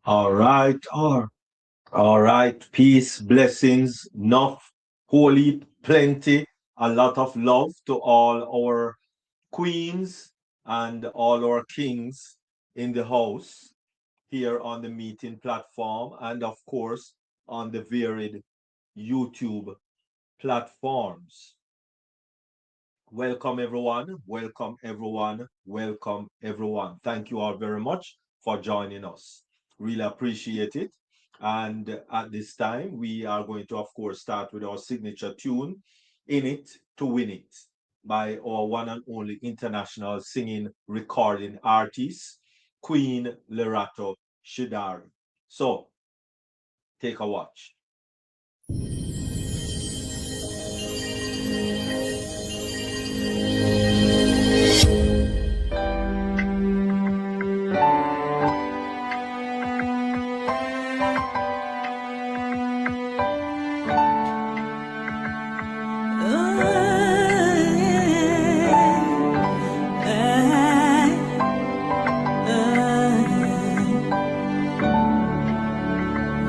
All right, all right. Peace, blessings, enough, holy, plenty, a lot of love to all our queens and all our kings in the house here on the meeting platform and, of course, on the varied YouTube platforms. Welcome, everyone. Welcome, everyone. Welcome, everyone. Thank you all very much for joining us. Really appreciate it. And at this time, we are going to, of course, start with our signature tune, In It to Win It, by our one and only international singing recording artist, Queen Lerato Shidari. So, take a watch.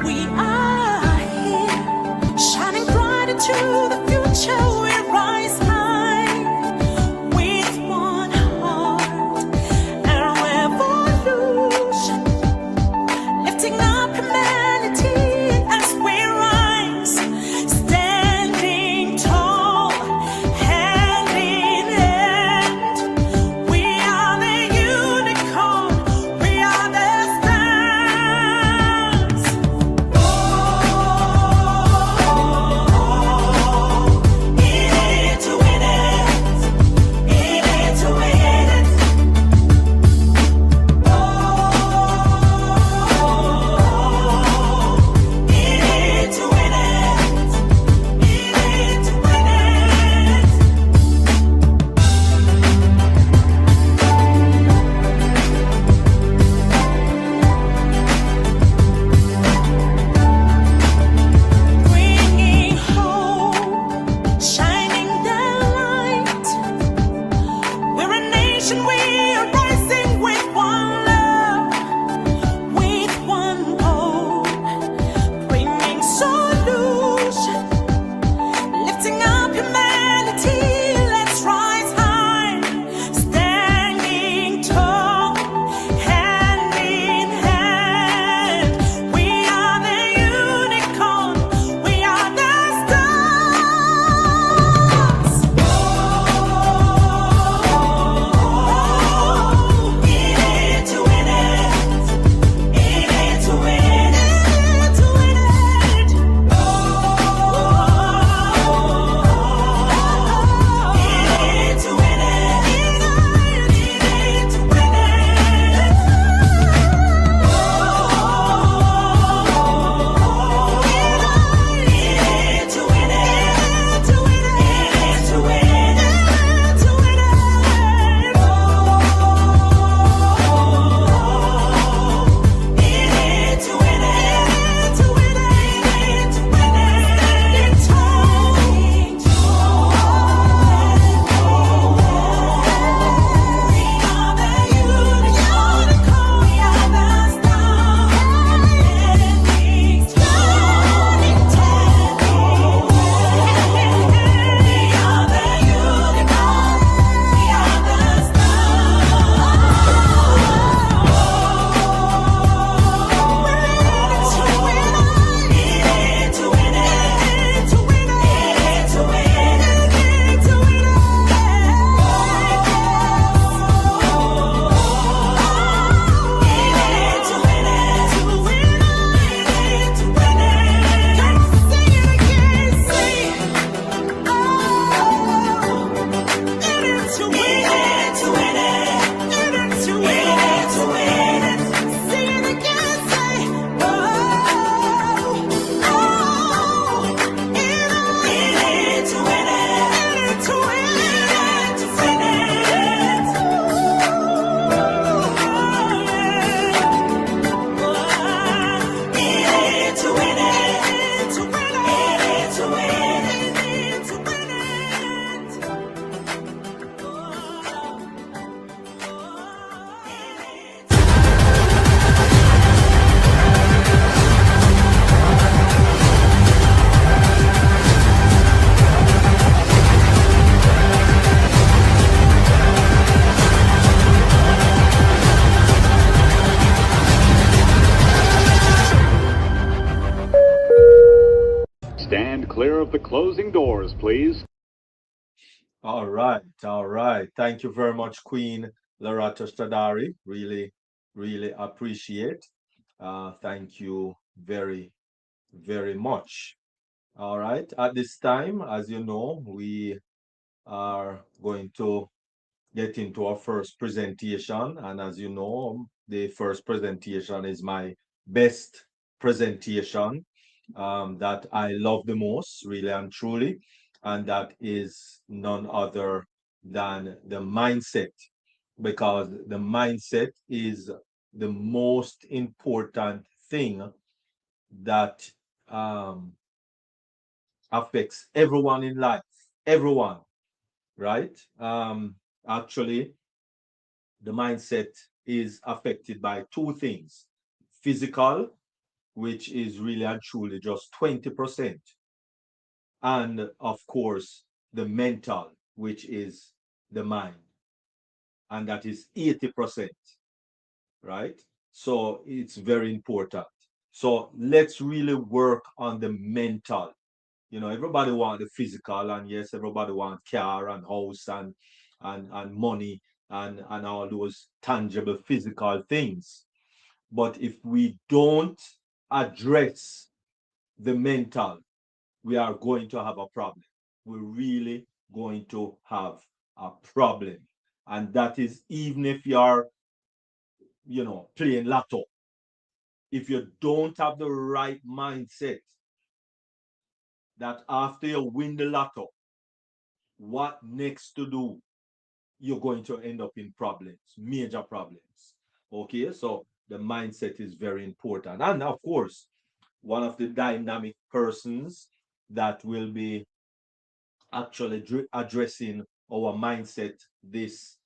We are here, shining bright into the future. We rise high with one heart and revolution. Stand clear of the closing doors, please. All right, all right. Thank you very much, Queen Loretta Stradari. Really, really appreciate. Thank you very, very much. All right. At this time, as you know, we are going to get into our first presentation. And as you know, the first presentation is my best presentation that I love the most, really and truly. And that is none other than the mindset, because the mindset is the most important thing that um, affects everyone in life, everyone, right? Actually, the mindset is affected by two things: physical, which is really and truly just 20%, and of course, the mental, which is the mind, and that is 80%, right? So it's very important. So let's really work on the mental. You know, everybody want the physical, and yes, everybody want car and house and money and all those tangible physical things. But if we don't address the mental, we are going to have a problem. We're really going to have a problem. And that is even if you're, playing lotto. If you don't have the right mindset that after you win the lotto, what next to do, you're going to end up in problems, major problems. Okay, so the mindset is very important. And of course, one of the dynamic persons that will be actually addressing our mindset this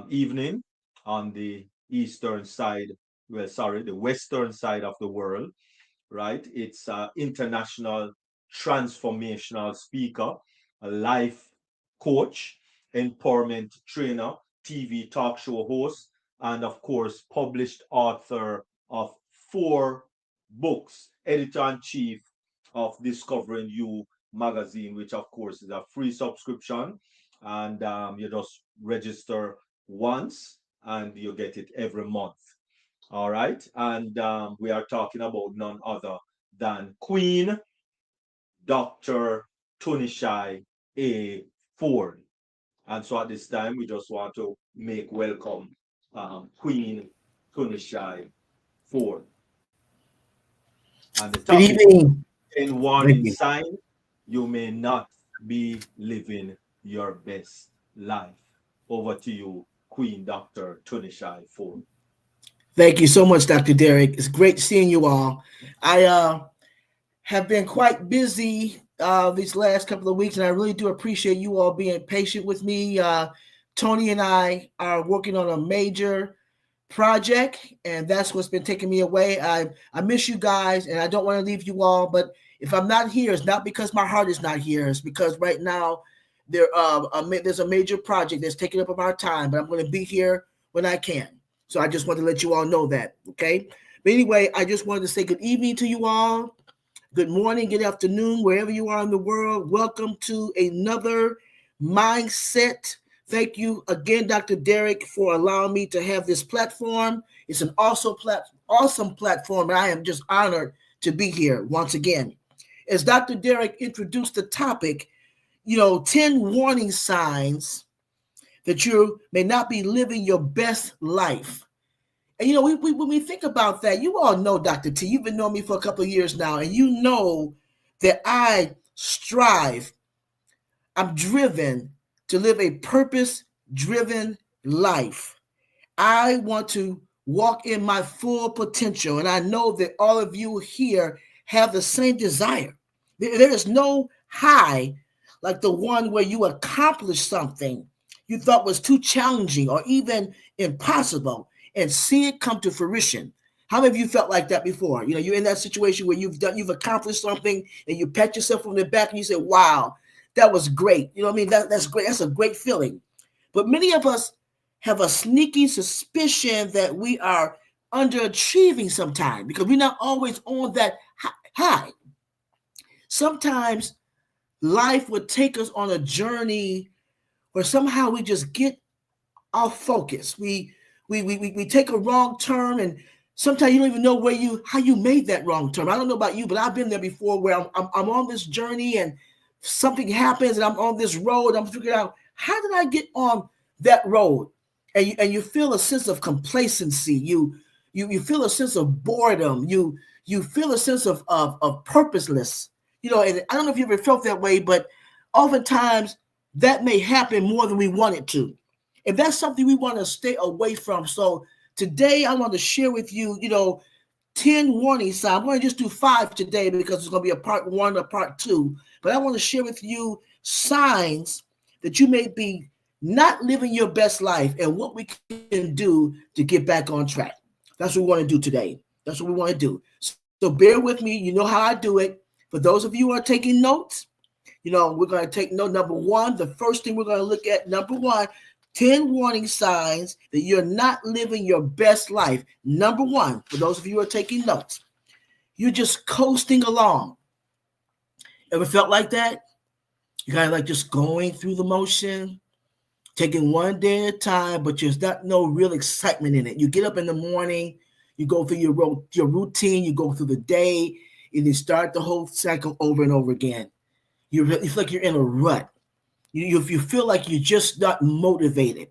evening on the eastern side, well, sorry, the western side of the world, right? It's an international transformational speaker, a life coach, empowerment trainer, TV talk show host, and of course, published author of 4 books, editor in chief of Discovering You magazine, which of course is a free subscription. And you just register once and you get it every month. All right. And we are talking about none other than Queen Dr. Tunishai A. Ford. And so at this time, we just want to make welcome Queen Tunishai Ford. And the Good topic, evening. 10 Thank warning you. sign you may not be living your best life. Over to you, Queen Dr. Tunishai Ford. Thank you so much, Dr. Derek. It's great seeing you all. I have been quite busy these last couple of weeks, and I really do appreciate you all being patient with me. Tony and I are working on a major project, and that's what's been taking me away. I miss you guys, and I don't want to leave you all. But if I'm not here, it's not because my heart is not here. It's because right now there's a major project that's taking up of our time. But I'm going to be here when I can. So I just want to let you all know that. Okay. But anyway, I just wanted to say good evening to you all. Good morning, good afternoon, wherever you are in the world. Welcome to another mindset. Thank you again, Dr. Derek, for allowing me to have this platform. It's an awesome platform, and I am just honored to be here once again. As Dr. Derek introduced the topic, 10 warning signs that you may not be living your best life. And when we think about that, you all know Dr. T. You've been knowing me for a couple of years now, and you know that I strive, I'm driven to live a purpose-driven life. I want to walk in my full potential, and I know that all of you here have the same desire. There is no high like the one where you accomplish something you thought was too challenging or even impossible and see it come to fruition. How many of you felt like that before? You're in that situation where you've accomplished something and you pat yourself on the back and you say, wow, that was great. You know what I mean? That's great. That's a great feeling. But many of us have a sneaky suspicion that we are underachieving sometimes because we're not always on that high. Sometimes life would take us on a journey where somehow we just get off focus. We take a wrong turn, and sometimes you don't even know how you made that wrong turn. I don't know about you, but I've been there before where I'm on this journey and something happens and I'm on this road. I'm figuring out, how did I get on that road? And you feel a sense of complacency. You feel a sense of boredom. You feel a sense of purposeless. And I don't know if you ever felt that way, but oftentimes that may happen more than we want it to. If that's something we want to stay away from. So today I want to share with you, 10 warning signs. I'm going to just do 5 today because it's going to be a part 1 or part 2. But I want to share with you signs that you may be not living your best life and what we can do to get back on track. That's what we want to do today. That's what we want to do. So bear with me. You know how I do it. For those of you who are taking notes, we're going to take note. Number 1, the first thing we're going to look at, number 1, 10 warning signs that you're not living your best life. Number 1, for those of you who are taking notes, you're just coasting along. Ever felt like that? You kind of like just going through the motion, taking one day at a time, but there's not no real excitement in it. You get up in the morning, you go through your routine, you go through the day, and you start the whole cycle over and over again. You feel like you're in a rut. You feel like you're just not motivated.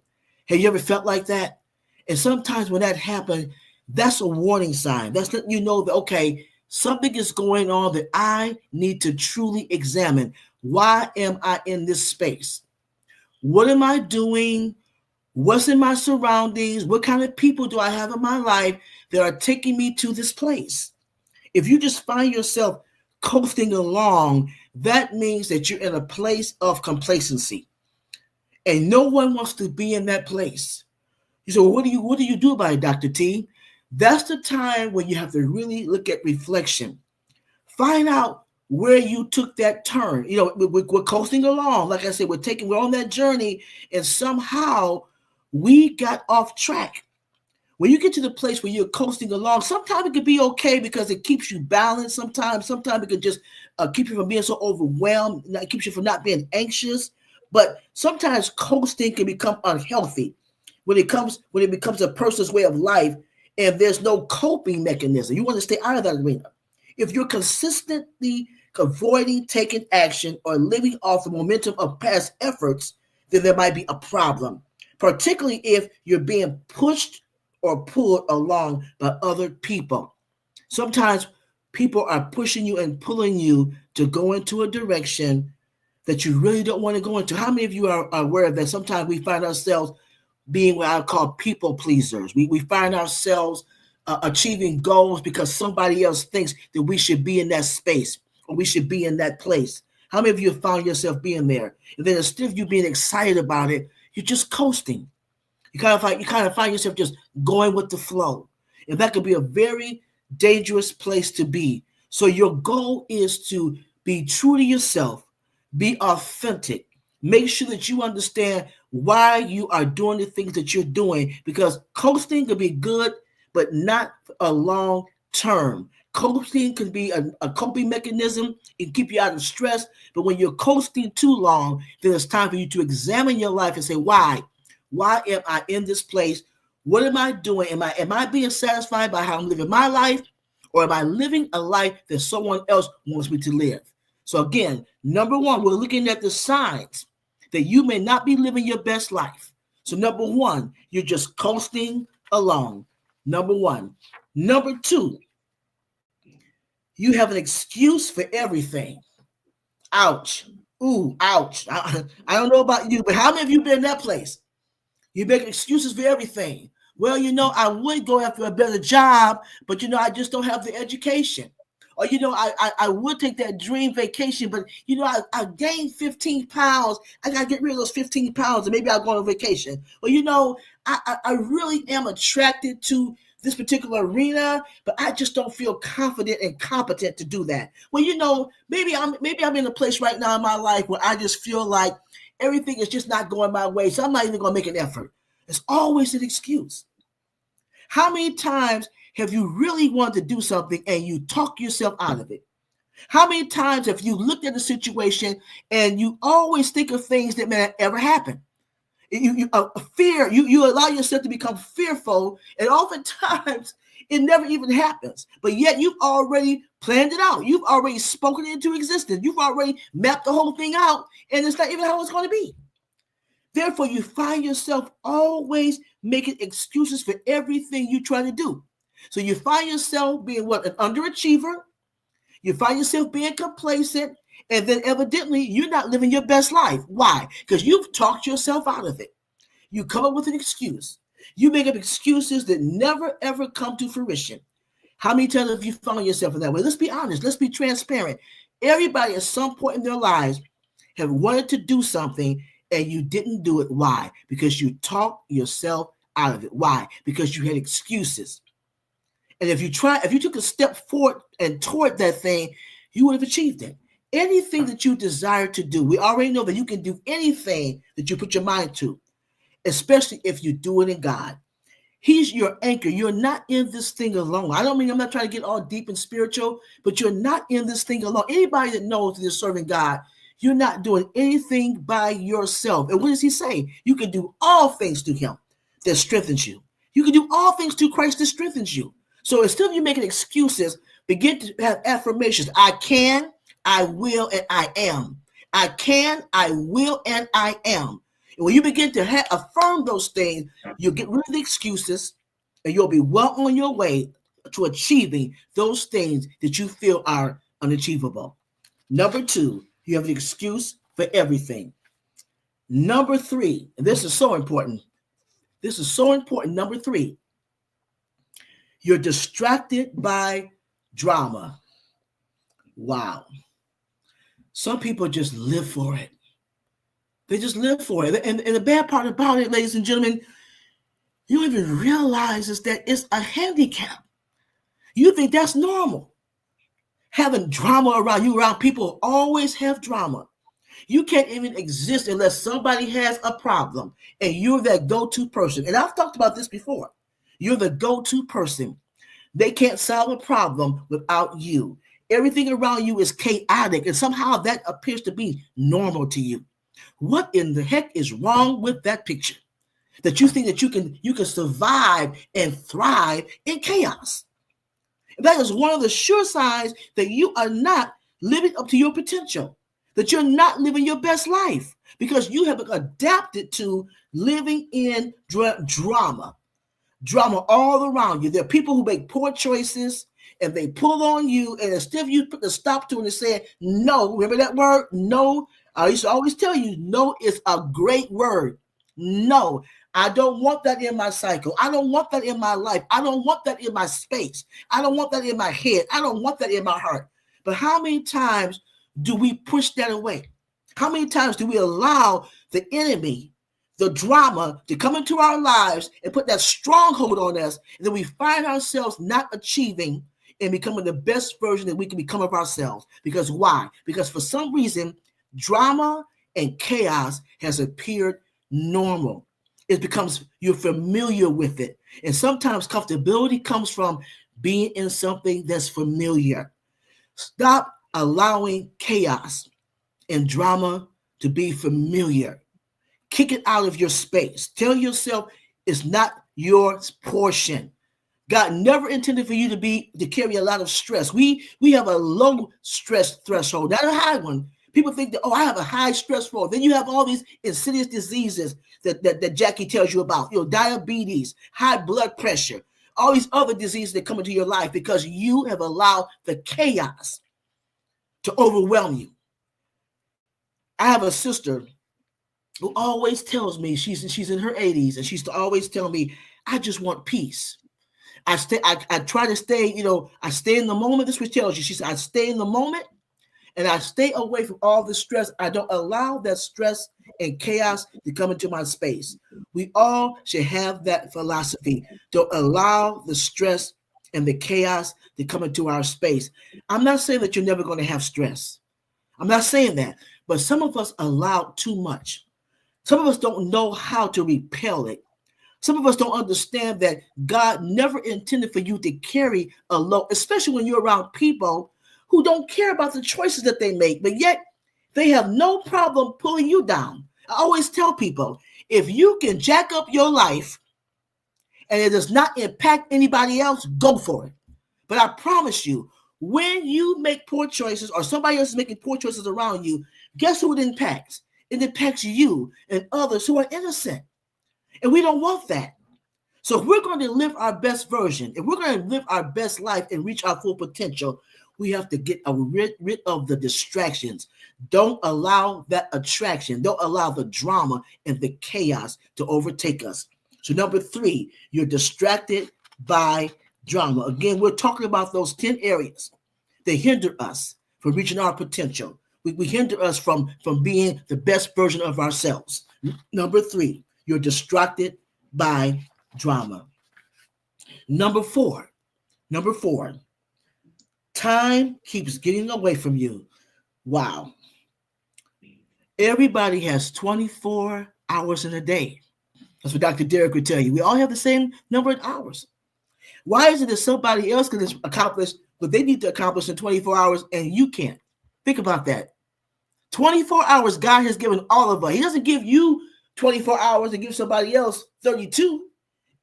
Have you ever felt like that? And sometimes when that happens, that's a warning sign. That's letting you know that, okay, something is going on that I need to truly examine. Why am I in this space? What am I doing? What's in my surroundings? What kind of people do I have in my life that are taking me to this place? If you just find yourself coasting along, that means that you're in a place of complacency. And no one wants to be in that place. You say, well, what do you do about it, Dr. T? That's the time when you have to really look at reflection. Find out where you took that turn. We're coasting along. Like I said, we're on that journey, and somehow we got off track. When you get to the place where you're coasting along, sometimes it could be okay because it keeps you balanced. Sometimes it could just keep you from being so overwhelmed. It keeps you from not being anxious. But sometimes coasting can become unhealthy when it becomes a person's way of life and there's no coping mechanism. You want to stay out of that arena. If you're consistently avoiding taking action or living off the momentum of past efforts, then there might be a problem, particularly if you're being pushed or pulled along by other people. Sometimes people are pushing you and pulling you to go into a direction that you really don't want to go into. How many of you are aware that sometimes we find ourselves being what I call people pleasers? We find ourselves achieving goals because somebody else thinks that we should be in that space or we should be in that place. How many of you have found yourself being there? And then instead of you being excited about it, you're just coasting. You kind of find yourself just going with the flow. And that could be a very dangerous place to be. So your goal is to be true to yourself, be authentic. Make sure that you understand why you are doing the things that you're doing, because coasting could be good, but not a long term. Coasting could be a coping mechanism. It can keep you out of stress. But when you're coasting too long, then it's time for you to examine your life and say, why? Why am I in this place? What am I doing? Am I being satisfied by how I'm living my life? Or am I living a life that someone else wants me to live? So again, number 1, we're looking at the signs that you may not be living your best life. So number 1, you're just coasting along. Number 1. Number 2, you have an excuse for everything. Ouch. Ooh, ouch. I don't know about you, but how many of you been in that place? You make excuses for everything. Well, I would go after a better job, but, I just don't have the education. Or, I would take that dream vacation, but, I gained 15 pounds. I got to get rid of those 15 pounds and maybe I'll go on vacation. Well, I really am attracted to this particular arena, but I just don't feel confident and competent to do that. Well, maybe I'm in a place right now in my life where I just feel like everything is just not going my way, so I'm not even going to make an effort. It's always an excuse. How many times have you really wanted to do something and you talk yourself out of it? How many times have you looked at a situation and you always think of things that may not ever happen? Fear, you allow yourself to become fearful, and oftentimes it never even happens. But yet you've already planned it out. You've already spoken it into existence. You've already mapped the whole thing out, and it's not even how it's going to be. Therefore, you find yourself always making excuses for everything you try to do. So you find yourself being what? An underachiever. You find yourself being complacent, and then evidently you're not living your best life. Why? Because you've talked yourself out of it. You come up with an excuse. You make up excuses that never ever come to fruition. How many times have you found yourself in that way? Let's be honest. Let's be transparent. Everybody at some point in their lives have wanted to do something and you didn't do it. Why? Because you talked yourself out of it. Why? Because you had excuses. And if you took a step forward and toward that thing, you would have achieved it. Anything that you desire to do, we already know that you can do anything that you put your mind to, especially if you do it in God. He's your anchor. You're not in this thing alone. I don't mean I'm not trying to get all deep and spiritual, but you're not in this thing alone. Anybody that knows that is serving God, you're not doing anything by yourself. And what does he say? You can do all things through him that strengthens you. You can do all things through Christ that strengthens you. So instead of you making excuses, begin to have affirmations. I can, I will, and I am. I can, I will, and I am. And when you begin to affirm those things, you'll get rid of the excuses and you'll be well on your way to achieving those things that you feel are unachievable. Number 2, you have an excuse for everything. Number 3, and this is so important. This is so important. Number 3, you're distracted by drama. Wow. Some people just live for it. They just live for it. And the bad part about it, ladies and gentlemen, you don't even realize is that it's a handicap. You think that's normal. Having drama around you, around people who always have drama. You can't even exist unless somebody has a problem and you're that go-to person. And I've talked about this before. You're the go-to person. They can't solve a problem without you. Everything around you is chaotic, and somehow that appears to be normal to you. What in the heck is wrong with that picture? That you think that you can survive and thrive in chaos. That is one of the sure signs that you are not living up to your potential, that you're not living your best life because you have adapted to living in drama all around you. There are people who make poor choices and they pull on you, and instead of you put the stop to it and say, no, remember that word? No. I used to always tell you, no is a great word. No, I don't want that in my cycle. I don't want that in my life. I don't want that in my space. I don't want that in my head. I don't want that in my heart. But how many times do we push that away? How many times do we allow the enemy, the drama, to come into our lives and put that stronghold on us, and then we find ourselves not achieving and becoming the best version that we can become of ourselves? Because why? Because for some reason, drama and chaos has appeared normal. It becomes, you're familiar with it. And sometimes comfortability comes from being in something that's familiar. Stop allowing chaos and drama to be familiar. Kick it out of your space. Tell yourself it's not your portion. God never intended for you to carry a lot of stress. We have a low stress threshold, not a high one. People think that, I have a high stress threshold. Then you have all these insidious diseases that Jackie tells you about, diabetes, high blood pressure, all these other diseases that come into your life because you have allowed the chaos to overwhelm you. I have a sister who always tells me, she's in her 80s, and she used to always tell me, I just want peace. I try to stay, I stay in the moment. This is what she tells you. She said, I stay in the moment and I stay away from all the stress. I don't allow that stress and chaos to come into my space. We all should have that philosophy. Don't allow the stress and the chaos to come into our space. I'm not saying that you're never going to have stress. I'm not saying that, but some of us allow too much. Some of us don't know how to repel it. Some of us don't understand that God never intended for you to carry a load, especially when you're around people who don't care about the choices that they make, but yet they have no problem pulling you down. I always tell people, if you can jack up your life and it does not impact anybody else, go for it. But I promise you, when you make poor choices or somebody else is making poor choices around you, guess who it impacts? It impacts you and others who are innocent. And we don't want that. So if we're going to live our best version, if we're going to live our best life and reach our full potential, we have to get rid of the distractions. Don't allow that attraction. Don't allow the drama and the chaos to overtake us. So number 3, you're distracted by drama. Again, we're talking about those 10 areas that hinder us from reaching our potential. We hinder us from being the best version of ourselves. Number 3, you're distracted by drama. Number four, time keeps getting away from you. Wow. Everybody has 24 hours in a day. That's what Dr. Derek would tell you. We all have the same number of hours. Why is it that somebody else can accomplish what they need to accomplish in 24 hours and you can't? Think about that. 24 hours God has given all of us. He doesn't give you 24 hours and give somebody else 32.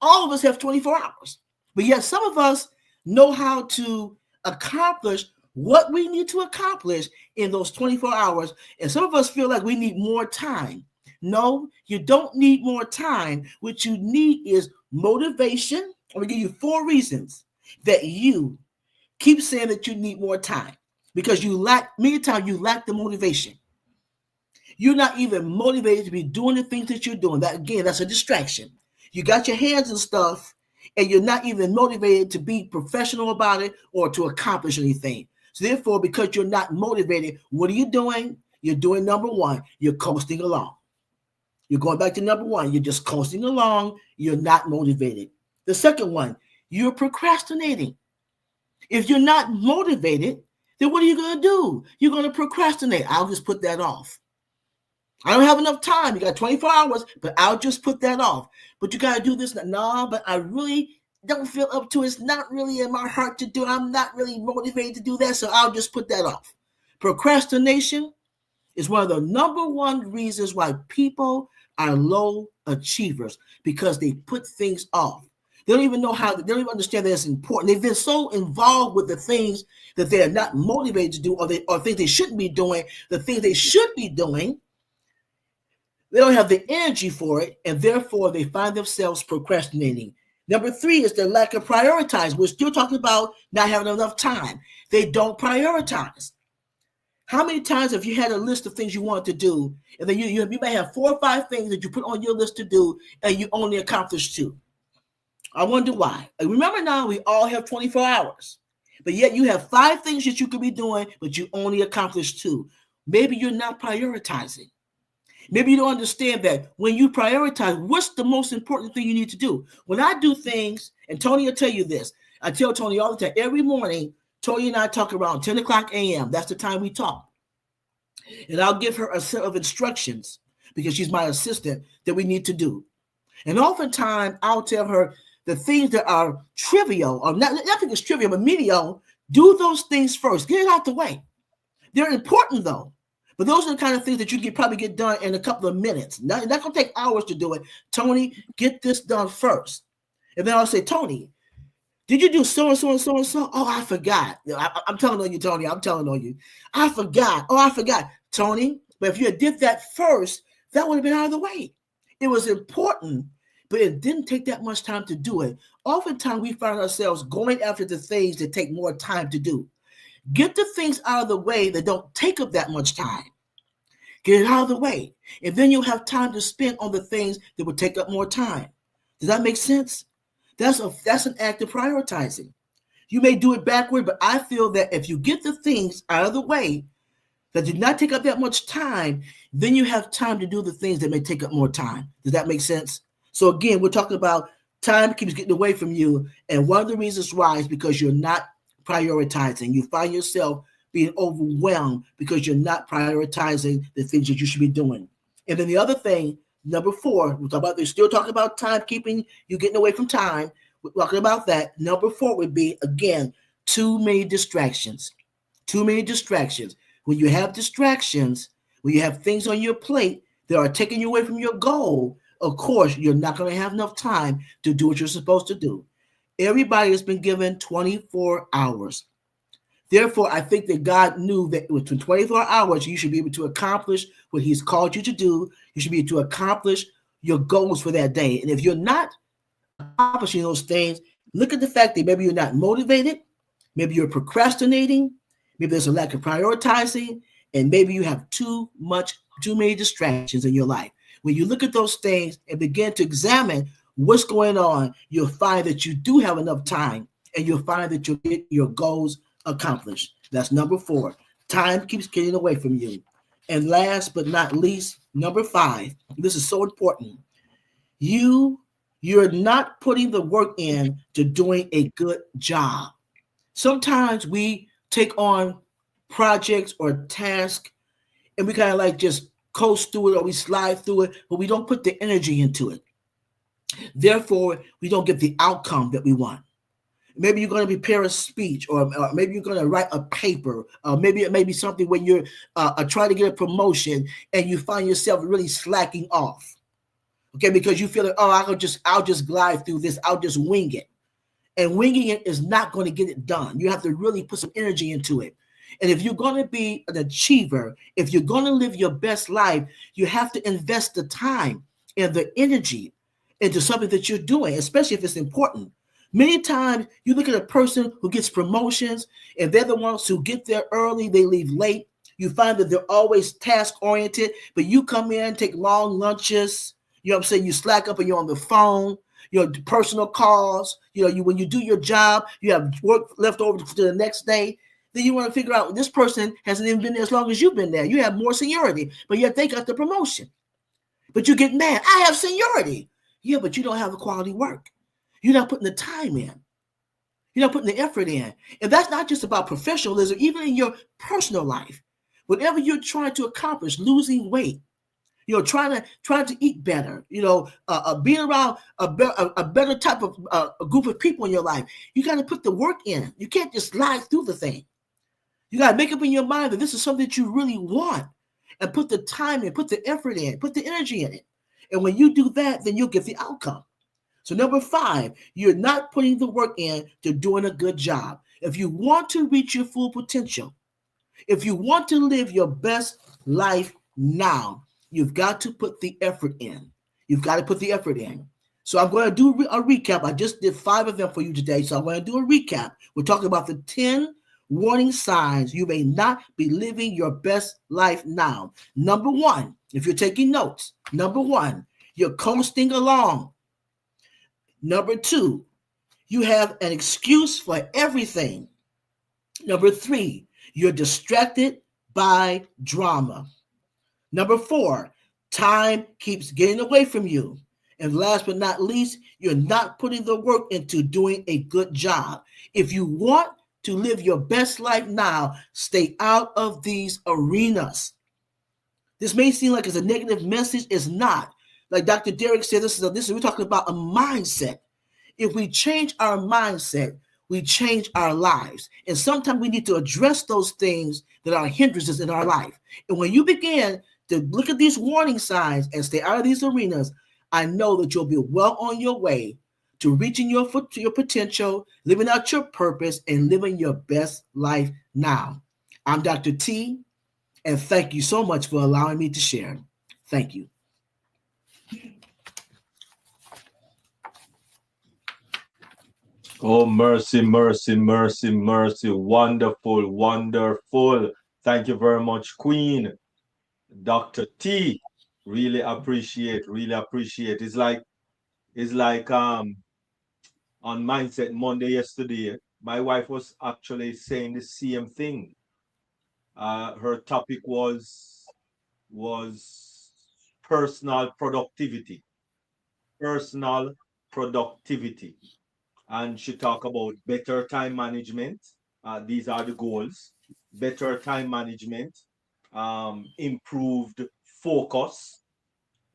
All of us have 24 hours. But yet some of us know how to accomplish what we need to accomplish in those 24 hours. And some of us feel like we need more time. No, you don't need more time. What you need is motivation. I'm going to give you 4 reasons that you keep saying that you need more time, because many times you lack the motivation. You're not even motivated to be doing the things that you're doing. That, again, that's a distraction. You got your hands in stuff and you're not even motivated to be professional about it or to accomplish anything. So therefore, because you're not motivated, what are you doing? You're doing number 1, you're coasting along. You're going back to number 1, you're just coasting along, you're not motivated. The second one, you're procrastinating. If you're not motivated, then what are you going to do? You're going to procrastinate. I'll just put that off. I don't have enough time. You got 24 hours, but I'll just put that off. But you got to do this. No, but I really don't feel up to it. It's not really in my heart to do it. I'm not really motivated to do that, so I'll just put that off. Procrastination is one of the number 1 reasons why people are low achievers, because they put things off. They don't even know how, they don't even understand that it's important. They've been so involved with the things that they're not motivated to do, or things they shouldn't be doing, the things they should be doing. They don't have the energy for it, and therefore they find themselves procrastinating. Number 3 is their lack of prioritize. We're still talking about not having enough time. They don't prioritize. How many times have you had a list of things you want to do, and then you may have 4 or 5 things that you put on your list to do, and you only accomplish 2? I wonder why. Remember now, we all have 24 hours, but yet you have 5 things that you could be doing, but you only accomplish 2. Maybe you're not prioritizing. Maybe you don't understand that when you prioritize, what's the most important thing you need to do? When I do things, and Tony will tell you this, I tell Tony all the time, every morning, Tony and I talk around 10 o'clock a.m. That's the time we talk. And I'll give her a set of instructions, because she's my assistant, that we need to do. And oftentimes, I'll tell her the things that are trivial, or nothing is trivial, but menial, do those things first. Get it out the way. They're important, though. But those are the kind of things that you can probably get done in a couple of minutes. Not going to take hours to do it. Tony, get this done first. And then I'll say, Tony, did you do so and so and so and so? Oh, I forgot. I'm telling on you, Tony. I'm telling on you. I forgot. Oh, I forgot. Tony, but if you had did that first, that would have been out of the way. It was important, but it didn't take that much time to do it. Oftentimes, we find ourselves going after the things that take more time to do. Get the things out of the way that don't take up that much time. Get it out of the way. And then you'll have time to spend on the things that will take up more time. Does that make sense? That's an act of prioritizing. You may do it backward, but I feel that if you get the things out of the way that do not take up that much time, then you have time to do the things that may take up more time. Does that make sense? So again, we're talking about time keeps getting away from you. And one of the reasons why is because you're not prioritizing. You find yourself being overwhelmed because you're not prioritizing the things that you should be doing. And then the other thing, number 4, they're still talking about time keeping you getting away from time. We're talking about that. Number 4 would be, again, too many distractions. Too many distractions. When you have distractions, when you have things on your plate that are taking you away from your goal, of course, you're not going to have enough time to do what you're supposed to do. Everybody has been given 24 hours. Therefore, I think that God knew that within 24 hours, you should be able to accomplish what He's called you to do. You should be able to accomplish your goals for that day. And if you're not accomplishing those things, look at the fact that maybe you're not motivated, maybe you're procrastinating, maybe there's a lack of prioritizing, and maybe you have too many distractions in your life. When you look at those things and begin to examine what's going on, you'll find that you do have enough time, and you'll find that you'll get your goals accomplished. That's number 4. Time keeps getting away from you. And last but not least, number 5. This is so important. You're not putting the work in to doing a good job. Sometimes we take on projects or tasks and we kind of like just coast through it or we slide through it, but we don't put the energy into it. Therefore, we don't get the outcome that we want. Maybe you're going to prepare a speech, or maybe you're going to write a paper. Maybe it may be something when you're trying to get a promotion and you find yourself really slacking off. Okay, because you feel like, oh, I'll just glide through this. I'll just wing it. And winging it is not going to get it done. You have to really put some energy into it. And if you're going to be an achiever, if you're going to live your best life, you have to invest the time and the energy into something that you're doing, especially if it's important. Many times you look at a person who gets promotions and they're the ones who get there early, they leave late. You find that they're always task oriented, but you come in, take long lunches. You know what I'm saying? You slack up and you're on the phone. Personal calls, when you do your job, you have work left over to the next day. Then you want to figure out this person hasn't even been there as long as you've been there. You have more seniority, but yet they got the promotion. But you get mad. I have seniority. Yeah, but you don't have the quality work. You're not putting the time in. You're not putting the effort in. And that's not just about professionalism, even in your personal life. Whatever you're trying to accomplish, losing weight, trying to eat better, being around a better type of a group of people in your life. You got to put the work in. You can't just slide through the thing. You got to make up in your mind that this is something that you really want, and put the time in, put the effort in, put the energy in it. And when you do that, then you'll get the outcome. So number 5, you're not putting the work in to doing a good job. If you want to reach your full potential, if you want to live your best life now, you've got to put the effort in. You've got to put the effort in. So I'm going to do a recap. I just did 5 of them for you today. So I'm going to do a recap. We're talking about the 10 warning signs you may not be living your best life now. Number 1, if you're taking notes, number 1, you're coasting along. Number 2, you have an excuse for everything. Number 3, you're distracted by drama. Number 4, time keeps getting away from you. And last but not least, you're not putting the work into doing a good job. If you want to live your best life now, stay out of these arenas. This may seem like it's a negative message. It's not. Like Dr. Derek said, we're talking about a mindset. If we change our mindset, we change our lives. And sometimes we need to address those things that are hindrances in our life. And when you begin to look at these warning signs and stay out of these arenas, I know that you'll be well on your way to reaching your potential, living out your purpose, and living your best life now. I'm Dr. T, and thank you so much for allowing me to share. Thank you. Oh, mercy, mercy, mercy, mercy. Wonderful, wonderful. Thank you very much, Queen. Dr. T. Really appreciate, really appreciate. It's like on Mindset Monday yesterday, my wife was actually saying the same thing. Her topic was personal productivity. Personal productivity. And she talked about better time management. These are the goals: better time management, improved focus,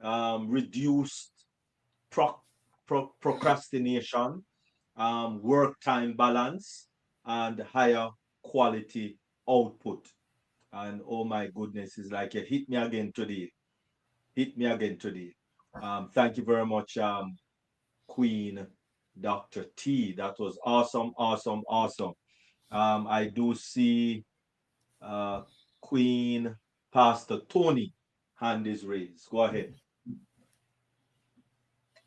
reduced procrastination, work time balance, and higher quality output. And oh my goodness, it's like you hit me again today. Hit me again today. Thank you very much, Queen Dr. T. That was awesome, awesome, awesome. I do see uh, Queen Pastor Tony hand is raised. Go ahead.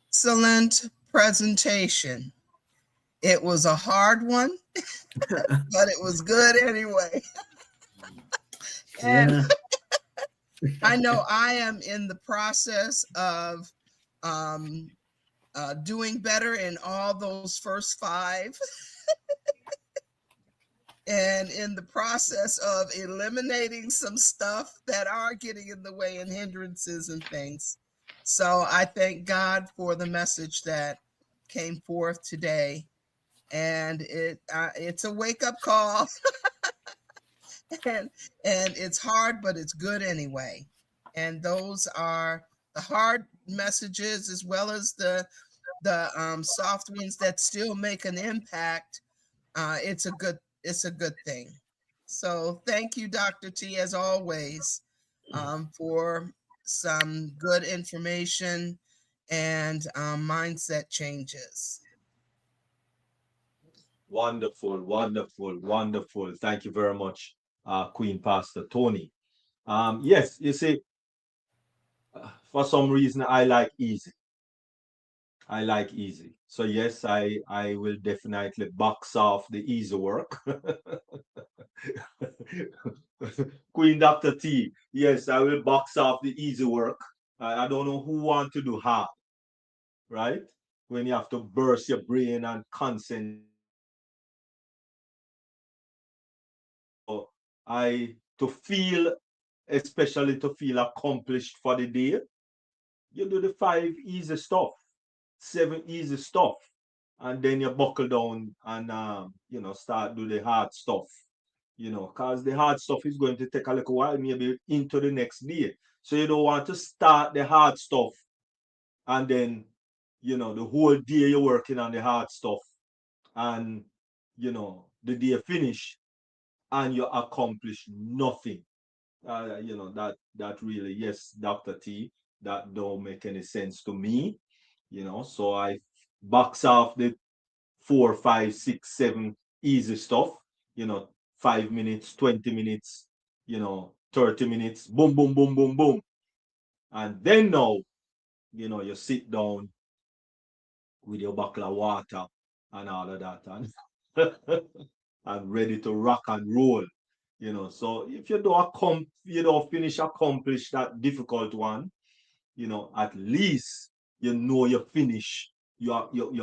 Excellent presentation. It was a hard one, but it was good anyway. And Yeah. I know I am in the process of doing better in all those first 5. And in the process of eliminating some stuff that are getting in the way and hindrances and things. So I thank God for the message that came forth today. And it's a wake-up call. and it's hard, but it's good anyway. And those are the hard messages as well as the soft ones that still make an impact. It's a good thing. So thank you, Dr. T, as always, for some good information and mindset changes. Wonderful, wonderful, wonderful. Thank you very much, Queen Pastor Tony. Yes, you see, for some reason I like easy. I like easy. So yes, I will definitely box off the easy work. Queen Dr. T, yes, I will box off the easy work. I don't know who want to do hard, right? When you have to burst your brain and concentrate. So to feel, especially to feel accomplished for the day, you do the 5 easy stuff, 7 easy stuff, and then you buckle down and start do the hard stuff. Because the hard stuff is going to take a little while, maybe into the next day. So you don't want to start the hard stuff and then the whole day you're working on the hard stuff, and the day finish and you accomplish nothing. That really, yes, Dr. T, that don't make any sense to me. So I box off the 4, 5, 6, 7 easy stuff. 5 minutes, 20 minutes, 30 minutes, boom, boom, boom, boom, boom. And then now, you sit down with your bottle of water and all of that, and and ready to rock and roll. So if you don't finish accomplish that difficult one, at least you finish, you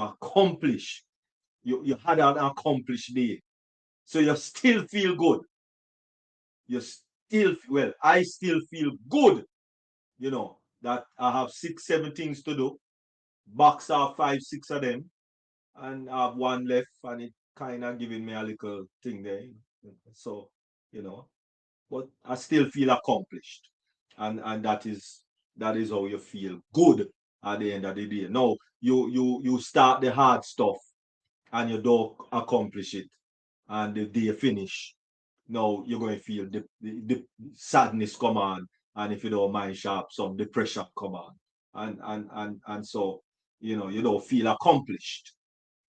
accomplish, you had an accomplished day. So you still feel good. I still feel good, that I have 6, 7 things to do, box off 5, 6 of them, and I have one left, and it kind of giving me a little thing there. So, you know, but I still feel accomplished. And that is how you feel good at the end of the day. No, you start the hard stuff and you don't accomplish it, and the day finish. Now you're going to feel the sadness come on, and if you don't mind sharp, some depression come on. And so you don't feel accomplished.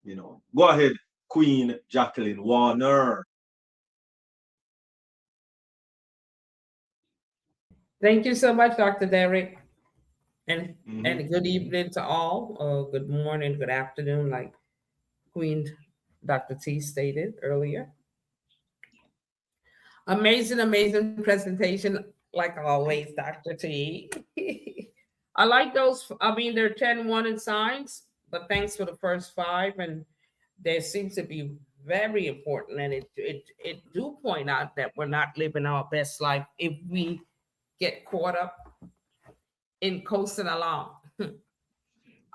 Go ahead, Queen Jacqueline Warner. Thank you so much, Dr. Derek. And Hmm. good evening to all. Good morning, good afternoon, like Queen Dr. T stated earlier. Amazing, amazing presentation, like always, Dr. T. I like those. I mean, they're 10, 1 in signs, but thanks for the first 5. And they seem to be very important. And it do point out that we're not living our best life if we get caught up in coasting along.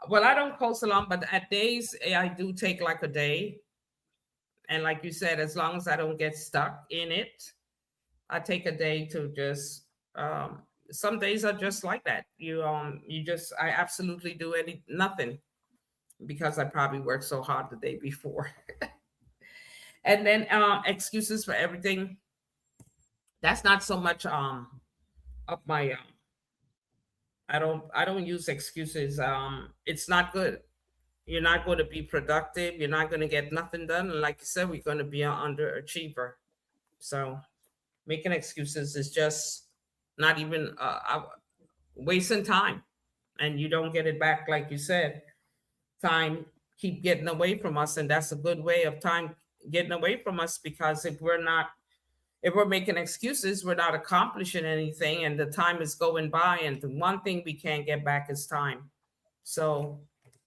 Well, I don't coast along, but at days I do take like a day. And like you said, as long as I don't get stuck in it, I take a day to just some days are just like that. I absolutely do nothing because I probably worked so hard the day before. And then excuses for everything. That's not so much of my I don't use excuses. It's not good. You're not going to be productive. You're not going to get nothing done. And like you said, we're going to be an underachiever. So making excuses is just not even wasting time, and you don't get it back. Like you said, time keep getting away from us, and that's a good way of time getting away from us, because if we're making excuses, we're not accomplishing anything, and the time is going by, and the one thing we can't get back is time. So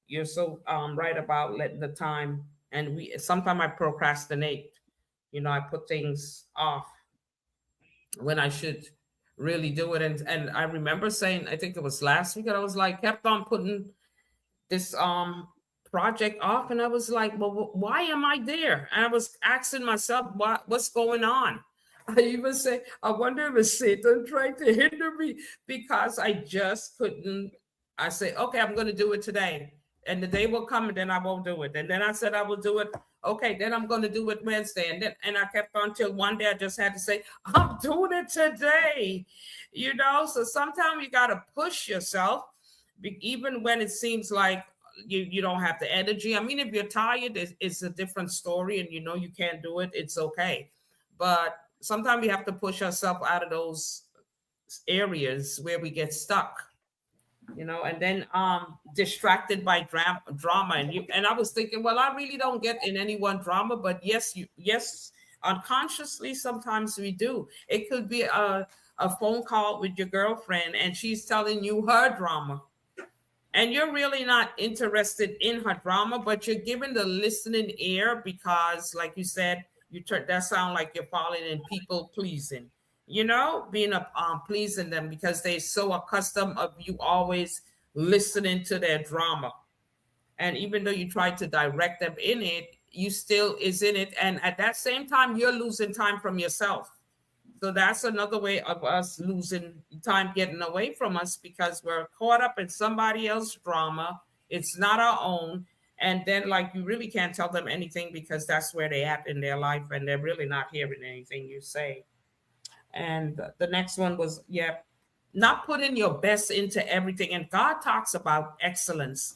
you're so right about letting the time, and we sometimes I procrastinate. I put things off when I should really do it. And I remember saying, I think it was last week, that I was like, kept on putting this project off, and I was like, well, why am I there? And I was asking myself, what's going on? I even say, I wonder if it's Satan trying to hinder me, because I just couldn't. I say, okay, I'm going to do it today, and the day will come, and then I won't do it. And then I said I will do it. Okay, then I'm going to do it Wednesday, and I kept on till one day I just had to say, I'm doing it today. So sometimes you got to push yourself, even when it seems like you don't have the energy. I mean, if you're tired, it's a different story, and you can't do it. It's okay, but sometimes we have to push ourselves out of those areas where we get stuck, and then distracted by drama. And I was thinking, well, I really don't get in any one drama, but yes, unconsciously sometimes we do. It could be a phone call with your girlfriend, and she's telling you her drama, and you're really not interested in her drama, but you're given the listening ear because, like you said, that sound like you're falling in people pleasing, being pleasing them, because they're so accustomed of you always listening to their drama. And even though you try to direct them in it, you still is in it. And at that same time, you're losing time from yourself. So that's another way of us losing time, getting away from us, because we're caught up in somebody else's drama. It's not our own. And then, like, you really can't tell them anything, because that's where they're at in their life, and they're really not hearing anything you say. And the next one was, not putting your best into everything. And God talks about excellence,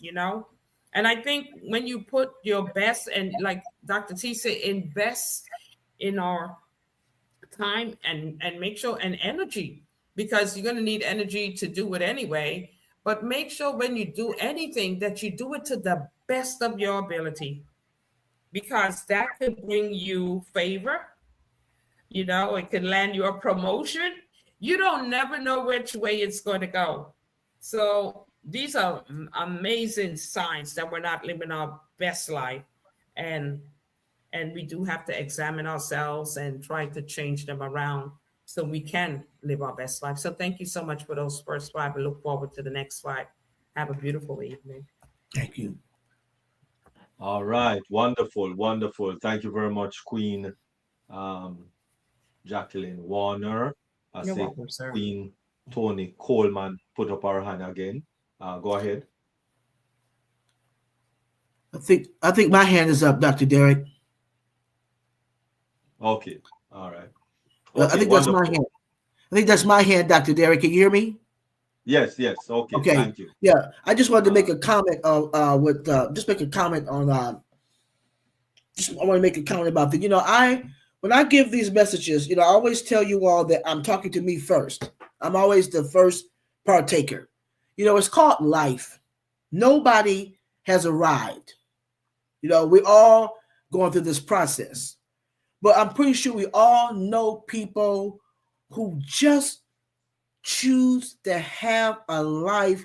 And I think when you put your best, and like Dr. T said, invest in our time and make sure, and energy, because you're going to need energy to do it anyway. But make sure when you do anything that you do it to the best of your ability, because that could bring you favor. It can land you a promotion. You don't never know which way it's going to go. So these are amazing signs that we're not living our best life. And we do have to examine ourselves and try to change them around so we can live our best life. So thank you so much for those first 5. I look forward to the next 5. Have a beautiful evening. Thank you. All right. Wonderful. Wonderful. Thank you very much, Queen Jacqueline Warner. I You're see welcome, sir. Queen Tony Coleman put up her hand again. Go ahead. I think my hand is up, Dr. Derek. Okay. All right. I think that's my hand. I think that's my hand, Dr. Derek. Can you hear me? Yes. Okay. Okay. Thank you. Yeah, I just wanted to make a comment on just make a comment on I want to make a comment about that. When I give these messages, I always tell you all that I'm talking to me first. I'm always the first partaker. It's called life. Nobody has arrived. We're all going through this process. But I'm pretty sure we all know people who just choose to have a life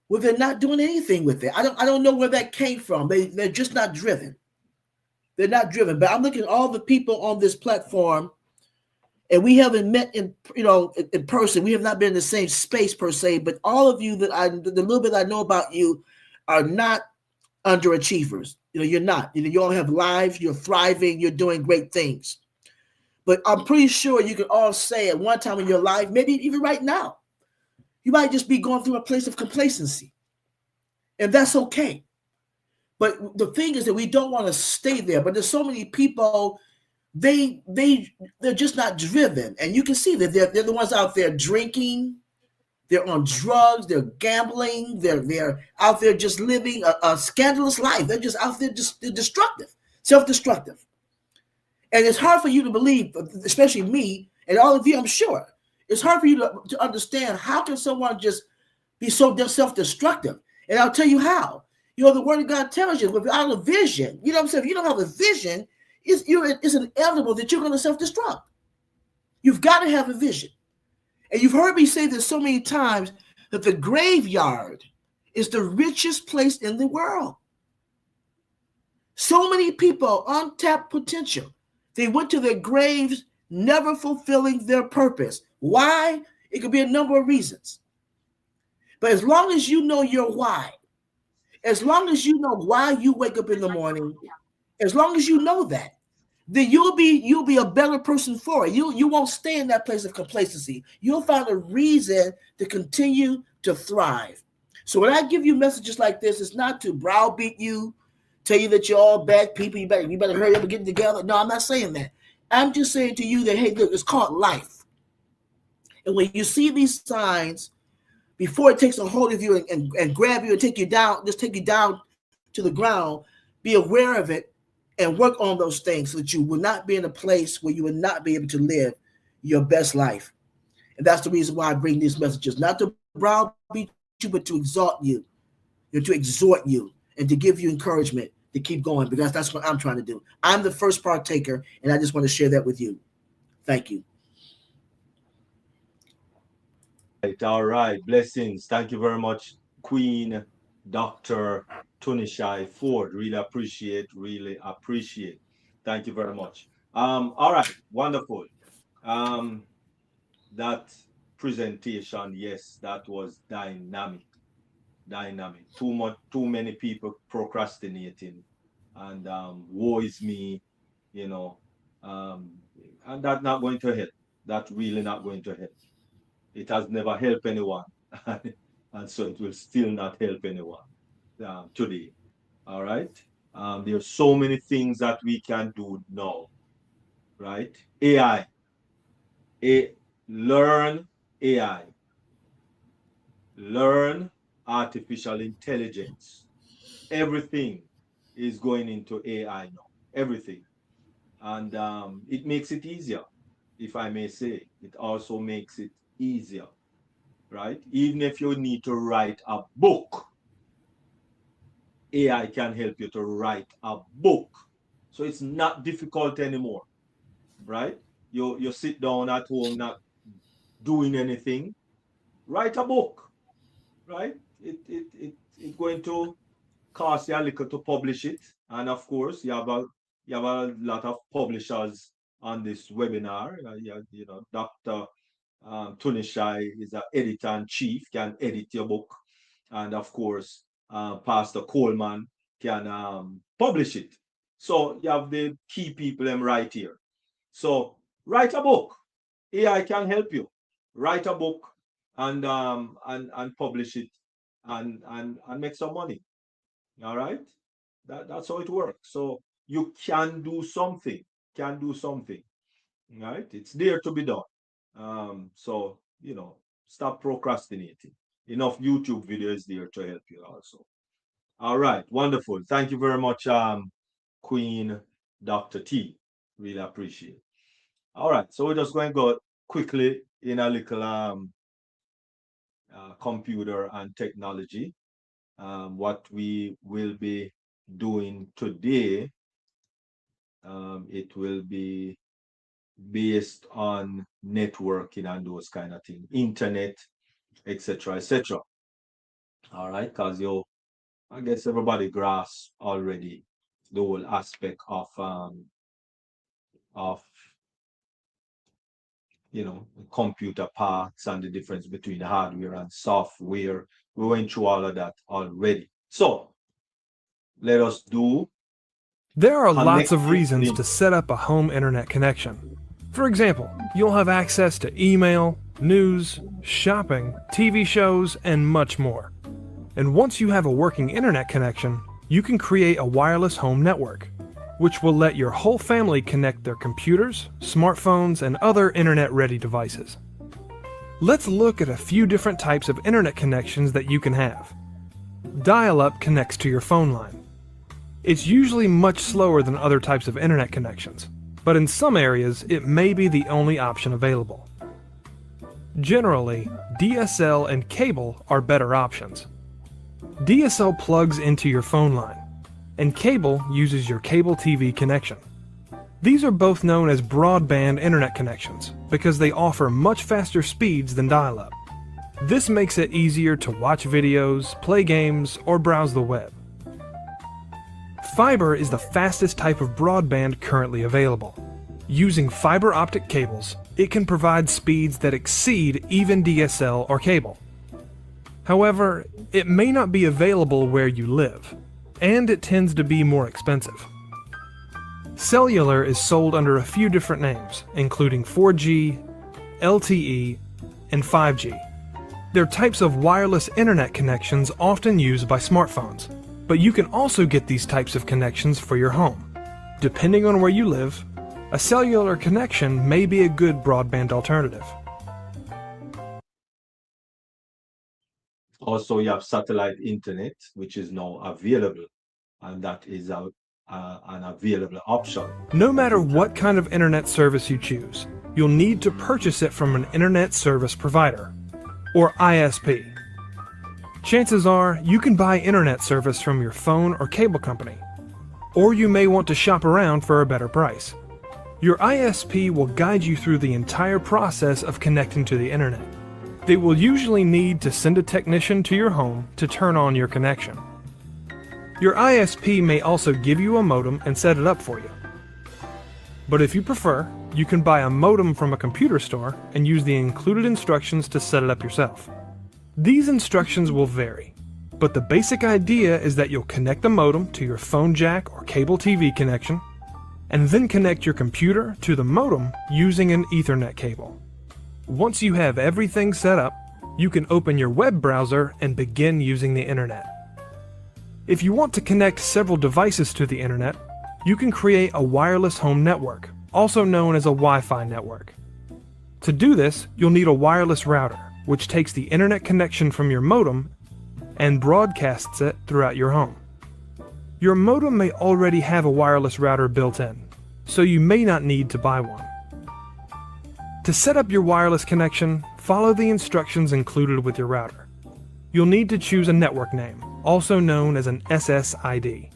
where they're not doing anything with it. I don't know where that came from. They're just not driven. They're not driven. But I'm looking at all the people on this platform, and we haven't met in person. We have not been in the same space per se. But all of you the little bit I know about you are not underachievers. You're not. You all have lives. You're thriving. You're doing great things. But I'm pretty sure you can all say at one time in your life, maybe even right now, you might just be going through a place of complacency. And that's okay. But the thing is that we don't want to stay there. But there's so many people they're just not driven, and you can see that they're the ones out there drinking, they're on drugs, they're gambling, they're out there just living a scandalous life. They're just out there they're destructive, self-destructive. And it's hard for you to believe, especially me and all of you, I'm sure. It's hard for you to understand how can someone just be so self-destructive. And I'll tell you how. The word of God tells you without a vision, you know what I'm saying? If you don't have a vision, it's inevitable that you're going to self-destruct. You've got to have a vision. And you've heard me say this so many times that the graveyard is the richest place in the world. So many people, untapped potential. They went to their graves never fulfilling their purpose. Why? It could be a number of reasons. But as long as you know your why, as long as you know why you wake up in the morning, as long as you know that, then you'll be a better person for it. You won't stay in that place of complacency. You'll find a reason to continue to thrive. So when I give you messages like this, it's not to browbeat you, tell you that you're all bad people. You better hurry up and get it together. No, I'm not saying that. I'm just saying to you that, hey, look, it's called life. And when you see these signs, before it takes a hold of you and grab you and take you down to the ground, be aware of it and work on those things so that you will not be in a place where you will not be able to live your best life. And that's the reason why I bring these messages, not to browbeat you, but to exhort you, and to exhort you, and to give you encouragement to keep going, because that's what I'm trying to do. I'm the first partaker, and I just want to share that with you. Thank you. All right. Blessings. Thank you very much, Queen Dr. Tunishai Ford. Really appreciate. Thank you very much. All right. Wonderful. That presentation, yes, that was dynamic. Too many people procrastinating, and woe is me, and that's not going to help. That's really not going to help. It has never helped anyone, and so it will still not help anyone today. All right. There's so many things that we can do now, right? AI. Learn AI. Learn artificial intelligence. Everything is going into AI now. Everything. And it makes it easier, if I may say. It also makes it easier, right? Even if you need to write a book, AI can help you to write a book. So it's not difficult anymore, right? You sit down at home not doing anything, write a book, right? It's going to cost you a little to publish it. And of course, you have a lot of publishers on this webinar. Dr. Tunishai is an editor-in-chief, can edit your book. And of course, Pastor Coleman can publish it. So you have the key people right here. So write a book. AI can help you. Write a book and publish it and make some money. All right? That's how it works. So you can do something. Right? It's there to be done. So, stop procrastinating. Enough YouTube videos there to help you also. All right, wonderful. Thank you very much, Queen Dr. T. Really appreciate it. All right, so we're just going to go quickly in a little computer and technology. What we will be doing today, it will be based on networking and those kind of things, internet, etc., etc. All right, because I guess everybody grasps already the whole aspect of computer parts and the difference between hardware and software. We went through all of that already. So let us do. There are lots of reasons to set up a home internet connection. For example, you'll have access to email, news, shopping, TV shows, and much more. And once you have a working internet connection, you can create a wireless home network. which will let your whole family connect their computers, smartphones, and other internet-ready devices. Let's look at a few different types of internet connections that you can have. Dial-up connects to your phone line. It's usually much slower than other types of internet connections, but in some areas it may be the only option available. Generally, DSL and cable are better options. DSL plugs into your phone line, and cable uses your cable TV connection. These are both known as broadband internet connections because they offer much faster speeds than dial-up. This makes it easier to watch videos, play games, or browse the web. Fiber is the fastest type of broadband currently available. Using fiber optic cables, it can provide speeds that exceed even DSL or cable. However, it may not be available where you live, and it tends to be more expensive. Cellular is sold under a few different names, including 4G, LTE, and 5G. They're types of wireless internet connections often used by smartphones, but you can also get these types of connections for your home. Depending on where you live, a cellular connection may be a good broadband alternative. Also, you have satellite internet, which is now available, and that is an available option. No matter what kind of internet service you choose, you'll need to purchase it from an internet service provider, or ISP. Chances are you can buy internet service from your phone or cable company, or you may want to shop around for a better price. Your ISP will guide you through the entire process of connecting to the internet. They will usually need to send a technician to your home to turn on your connection. Your ISP may also give you a modem and set it up for you. But if you prefer, you can buy a modem from a computer store and use the included instructions to set it up yourself. These instructions will vary, but the basic idea is that you'll connect the modem to your phone jack or cable TV connection, and then connect your computer to the modem using an Ethernet cable. Once you have everything set up, you can open your web browser and begin using the internet. If you want to connect several devices to the internet, you can create a wireless home network, also known as a Wi-Fi network. To do this, you'll need a wireless router, which takes the internet connection from your modem and broadcasts it throughout your home. Your modem may already have a wireless router built in, so you may not need to buy one. To set up your wireless connection, follow the instructions included with your router. You'll need to choose a network name, also known as an SSID.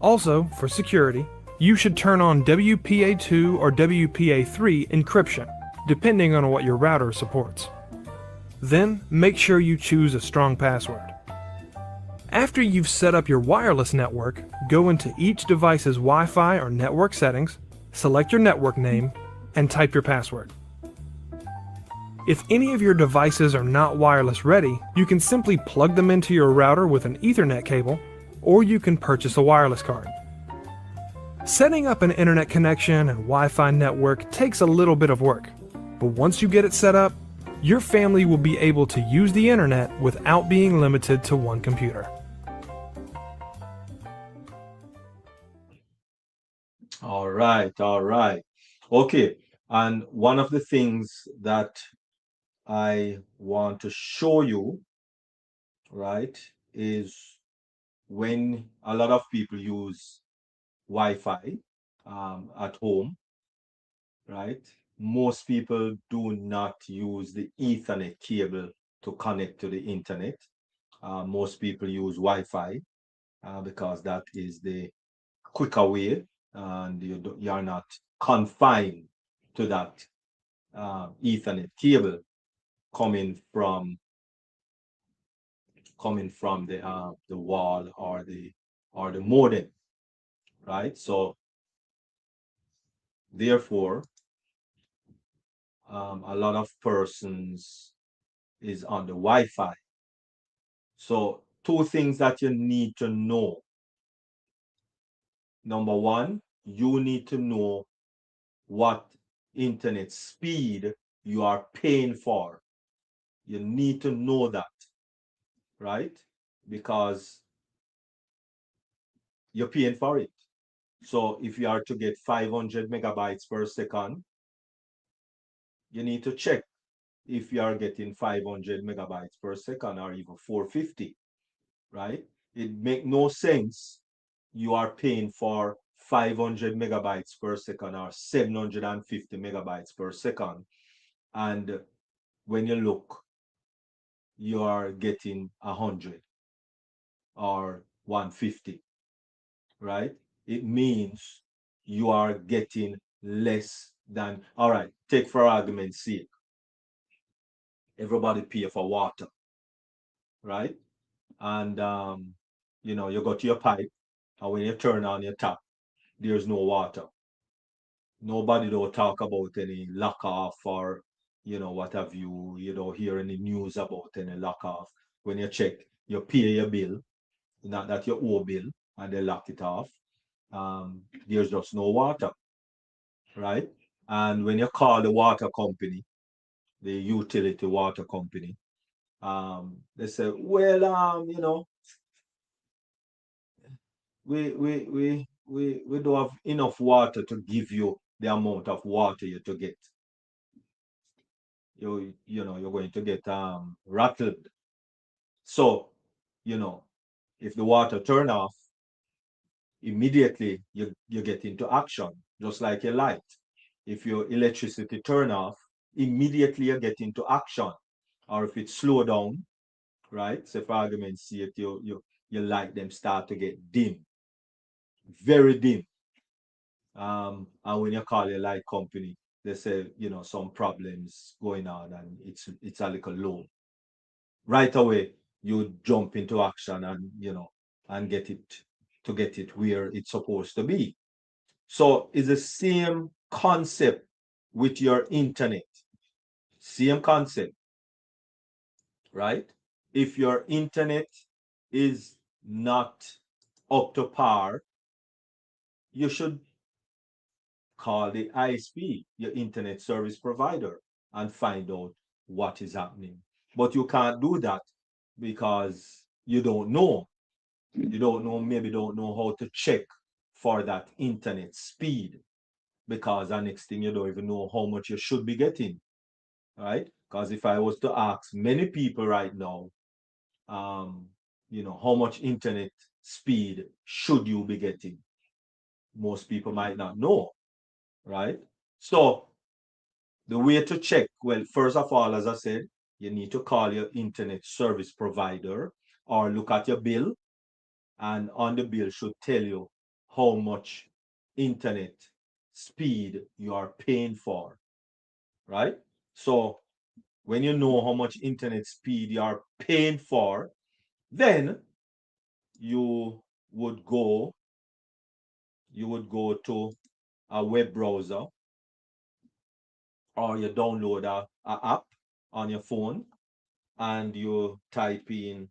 Also, for security, you should turn on WPA2 or WPA3 encryption, depending on what your router supports. Then, make sure you choose a strong password. After you've set up your wireless network, go into each device's Wi-Fi or network settings, select your network name, and type your password. If any of your devices are not wireless ready, you can simply plug them into your router with an Ethernet cable, or you can purchase a wireless card. Setting up an internet connection and Wi-Fi network takes a little bit of work, but once you get it set up, your family will be able to use the internet without being limited to one computer. All right, all right. Okay, and one of the things that I want to show you, right, is when a lot of people use Wi-Fi at home, right? Most people do not use the Ethernet cable to connect to the internet. Most people use Wi-Fi because that is the quicker way, and you are not confined to that Ethernet cable coming from the wall or the modem, right? So therefore, a lot of persons is on the Wi-Fi. So two things that you need to know. Number one, you need to know what internet speed you are paying for. You need to know that, right? Because you're paying for it. So if you are to get 500 megabytes per second, you need to check if you are getting 500 megabytes per second or even 450, right? It make no sense you are paying for 500 megabytes per second or 750 megabytes per second. And when you look, you are getting 100 or 150, right? It means you are getting less than, all right, take for argument's sake, everybody pay for water, right? And, you got your pipe, and when you turn on your tap, there's no water. Nobody don't talk about any lock off or, what have you, you don't hear any news about any lock off. When you check, you pay your bill, not that you owe bill, and they lock it off. There's just no water, right? And when you call the water company, the utility water company, they say, well, we don't have enough water to give you the amount of water you to get. You're going to get rattled. So, if the water turn off, immediately you get into action, just like a light. If your electricity turn off, immediately you get into action. Or if it slow down, right? So for argument's sake, your light them start to get dim, very dim. And when you call your light company, they say, some problems going on and it's a little low. Right away, you jump into action and and get it where it's supposed to be. So it's the same concept with your internet. Same concept, right? If your internet is not up to par, you should call the ISP, your internet service provider, and find out what is happening. But you can't do that because you don't know. You don't know, maybe don't know how to check for that internet speed, because the next thing you don't even know how much you should be getting, right? Because if I was to ask many people right now, how much internet speed should you be getting? Most people might not know, right? So the way to check, well, first of all, as I said, you need to call your internet service provider or look at your bill, and on the bill should tell you how much internet speed you are paying for, right? So when you know how much internet speed you are paying for, then you would go to a web browser, or you download a app on your phone, and you type in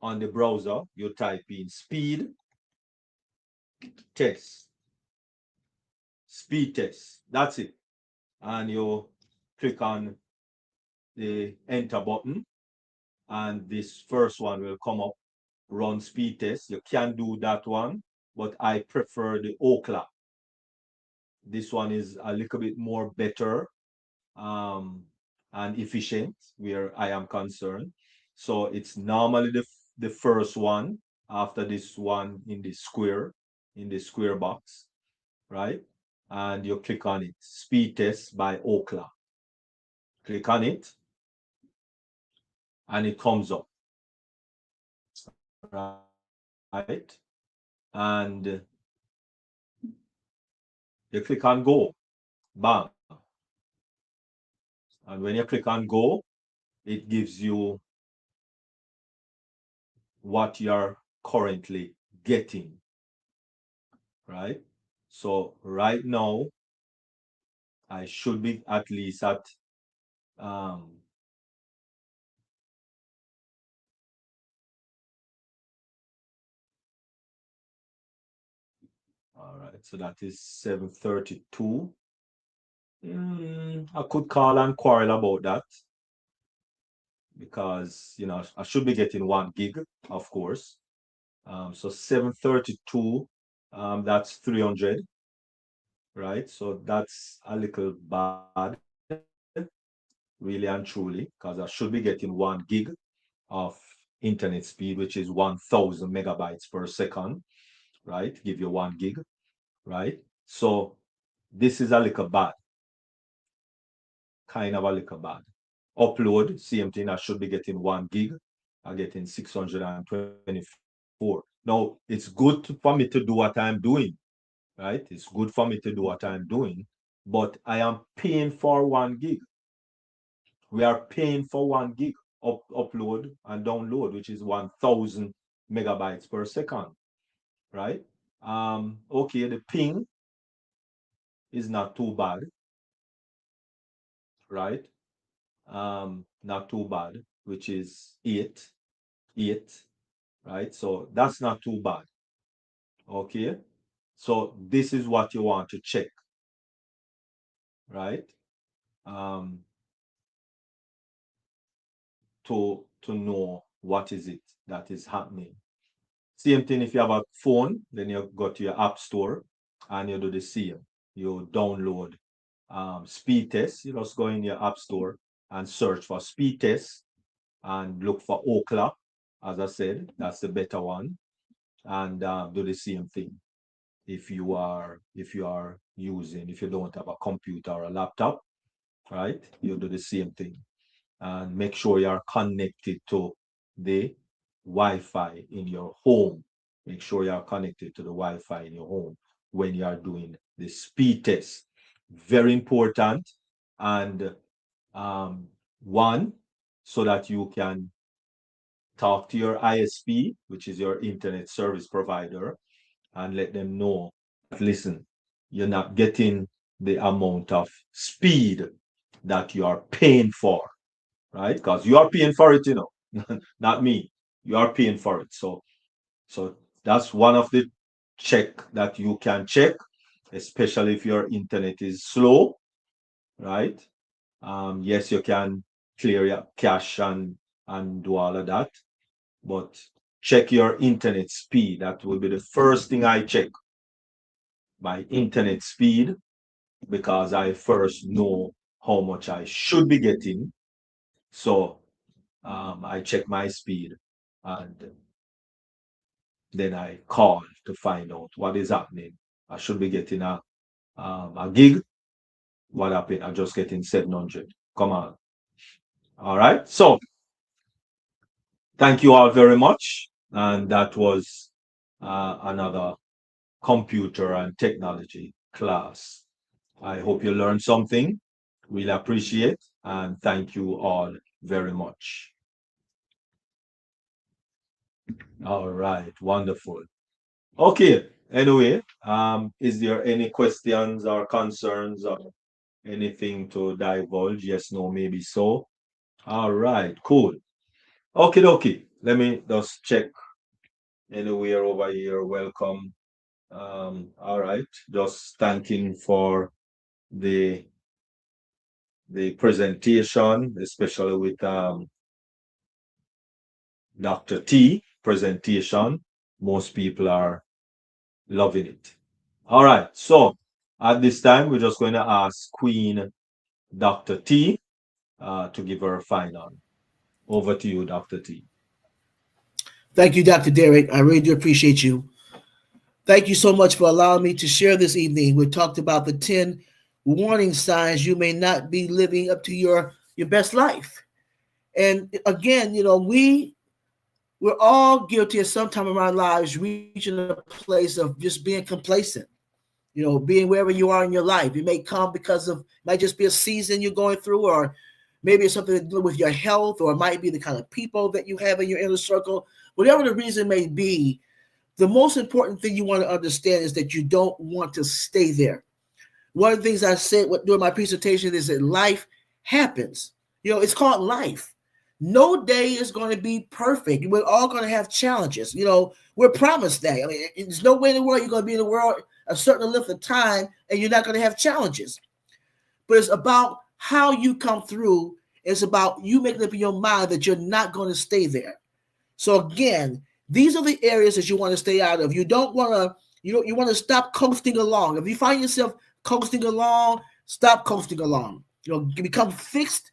on the browser, you type in test speed test. That's it. And you click on the enter button, and this first one will come up, run speed test. You can do that one, but I prefer the Okla. This one is a little bit more better and efficient where I am concerned. So it's normally the first one after this one in the square box, right? And you click on it, speed test by Okla. Click on it, and it comes up, right? And you click on go, bam. And when you click on go, it gives you what you're currently getting, right? So right now, I should be at least at um, all right, so that is 732. I could call and quarrel about that, because I should be getting 1 gig, of course. So 732 That's 300, right? So that's a little bad, really and truly, because I should be getting 1 gig of internet speed, which is 1000 megabytes per second, right? Give you 1 gig, right? So this is a little bad, kind of a little bad. Upload, same thing, I should be getting 1 gig. I'm getting 624. Now, it's good for me to do what I'm doing, right? It's good for me to do what I'm doing, but I am paying for 1 gig. We are paying for 1 gig upload and download, which is 1000 megabytes per second, right? Okay, the ping is not too bad, right? Not too bad, which is 8, right? So that's not too bad. Okay. So this is what you want to check, right? Um, to know what is it that is happening. Same thing if you have a phone, then you go to your app store and you do the same. You download speed test. You just go in your app store and search for speed test and look for Okla. As I said, that's the better one. And do the same thing. If you don't have a computer or a laptop, right? You do the same thing. And make sure you are connected to the Wi-Fi in your home. Make sure you are connected to the Wi-Fi in your home when you are doing the speed test. Very important. And one, so that you can talk to your ISP, which is your internet service provider, and let them know, listen, you're not getting the amount of speed that you are paying for, right? Because you are paying for it, not me. You are paying for it. So that's one of the check that you can check, especially if your internet is slow, right? Yes, you can clear your cache and do all of that, but check your internet speed. That will be the first thing I check, my internet speed, because I first know how much I should be getting. So I check my speed and then I call to find out what is happening. I should be getting a gig. What happened? I'm just getting 700. Come on. All right. So thank you all very much. And that was another computer and technology class. I hope you learned something. Really appreciate and thank you all very much. All right, wonderful. Okay, anyway, is there any questions or concerns or anything to divulge? Yes, no, maybe so. All right, cool. Okay, okay. Let me just check anywhere over here. Welcome. All right, just thanking for the presentation, especially with Dr. T presentation. Most people are loving it. All right, so at this time, we're just going to ask Queen Dr. T to give her final. Over to you, Dr. T. Thank you, Dr. Derek. I really do appreciate you. Thank you so much for allowing me to share this evening. We talked about the 10 warning signs you may not be living up to your best life. And again, we're all guilty at some time in our lives reaching a place of just being complacent, being wherever you are in your life. It may come because of, might just be a season you're going through, or maybe it's something to do with your health, or it might be the kind of people that you have in your inner circle. Whatever the reason may be, the most important thing you want to understand is that you don't want to stay there. One of the things I said during my presentation is that life happens. It's called life. No day is going to be perfect. We're all going to have challenges. We're promised that. I mean, there's no way in the world you're going to be in the world a certain length of time and you're not going to have challenges. But it's about how you come through. It's about you making up in your mind that you're not going to stay there. So again, these are the areas that you want to stay out of. You don't want to You want to stop coasting along. If you find yourself coasting along, stop coasting along. Become fixed,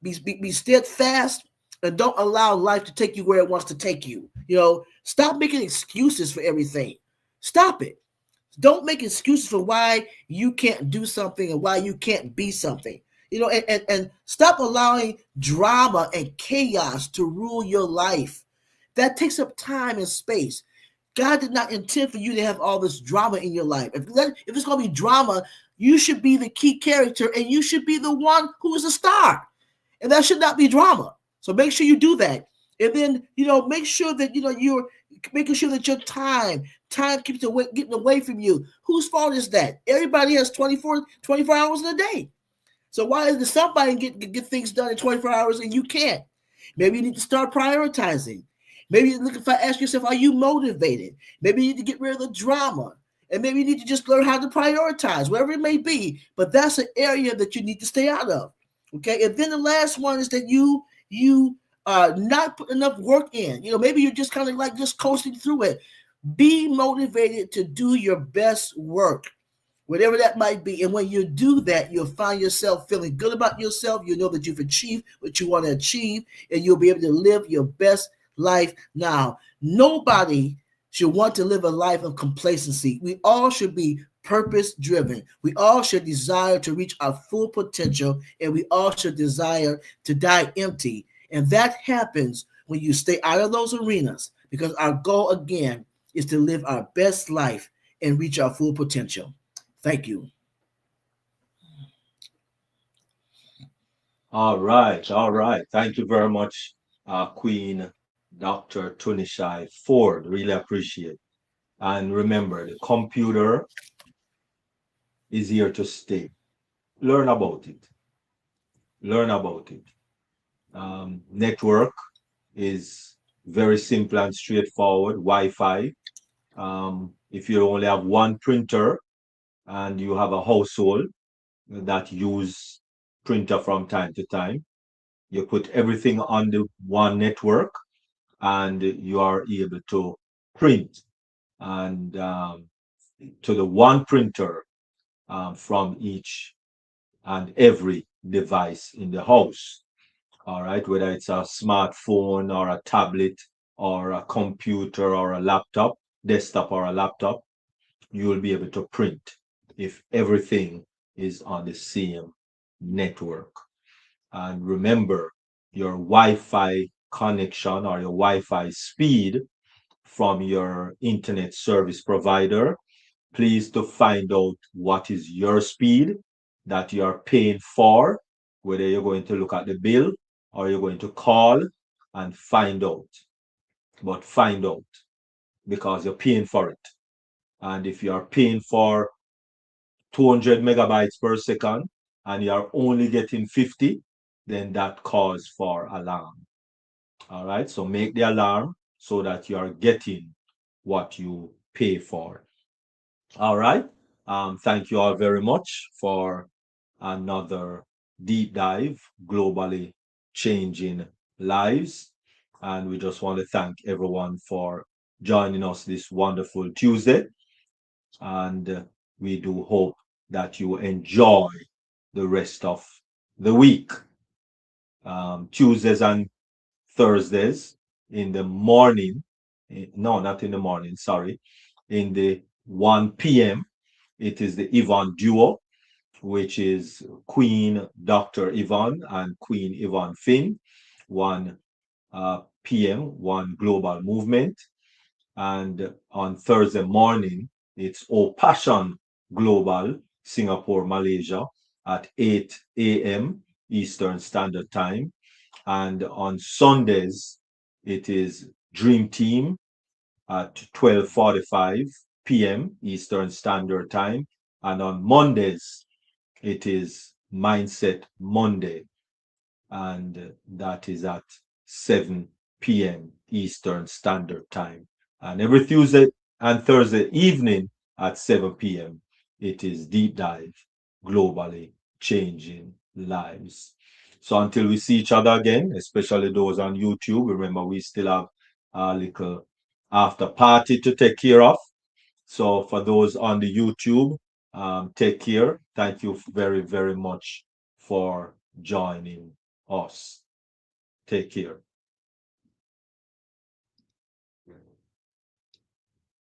be steadfast, and don't allow life to take you where it wants to take you. Stop making excuses for everything. Stop it. Don't make excuses for why you can't do something and why you can't be something. And stop allowing drama and chaos to rule your life. That takes up time and space. God did not intend for you to have all this drama in your life. If it's going to be drama, you should be the key character and you should be the one who is a star. And that should not be drama. So make sure you do that. And then, make sure that, you're making sure that your time keeps getting away from you. Whose fault is that? Everybody has 24 hours in a day. So why is there somebody get things done in 24 hours and you can't? Maybe you need to start prioritizing. Maybe ask yourself, are you motivated? Maybe you need to get rid of the drama. And maybe you need to just learn how to prioritize, whatever it may be. But that's an area that you need to stay out of. Okay. And then the last one is that you not put enough work in. Maybe you're just kind of like just coasting through it. Be motivated to do your best work, whatever that might be. And when you do that, you'll find yourself feeling good about yourself. You know that you've achieved what you want to achieve, and you'll be able to live your best life now. Nobody should want to live a life of complacency. We all should be purpose driven. We all should desire to reach our full potential, and we all should desire to die empty. And that happens when you stay out of those arenas, because our goal again is to live our best life and reach our full potential. Thank you. All right, all right. Thank you very much, Queen Dr. Tunishai Ford. Really appreciate. And remember, the computer is here to stay. Learn about it. Learn about it. Network is very simple and straightforward. Wi-Fi. If you only have one printer and you have a household that use printer from time to time, you put everything on the one network and you are able to print and to the one printer from each and every device in the house. All right, whether it's a smartphone or a tablet or a computer or a laptop, desktop or a laptop, you will be able to print if everything is on the same network. And remember, your Wi-Fi connection or your Wi-Fi speed from your internet service provider, please to find out what is your speed that you are paying for, whether you're going to look at the bill or you're going to call and find out. But find out, because you're paying for it. And if you are paying for 200 megabytes per second and you are only getting 50, then that calls for alarm. All right, so make the alarm so that you are getting what you pay for. All right, thank you all very much for another deep dive, globally changing lives. And we just want to thank everyone for joining us this wonderful Tuesday. And we do hope that you enjoy the rest of the week. Tuesdays and Thursdays in the morning, no, not in the morning, sorry, in the 1 p.m., it is the Yvonne Duo, which is Queen Dr. Yvonne and Queen Yvonne Finn, 1 p.m., One Global Movement. And on Thursday morning, it's O Passion Global, Singapore, Malaysia, at 8 a.m. Eastern Standard Time. And on Sundays, it is Dream Team at 12:45 p.m. Eastern Standard Time. And on Mondays, it is Mindset Monday, and that is at 7 p.m. Eastern Standard Time. And every Tuesday and Thursday evening at 7 p.m., it is Deep Dive, Globally Changing Lives. So until we see each other again, especially those on YouTube, remember we still have a little after party to take care of. So for those on the YouTube, take care. Thank you very, very much for joining us. Take care.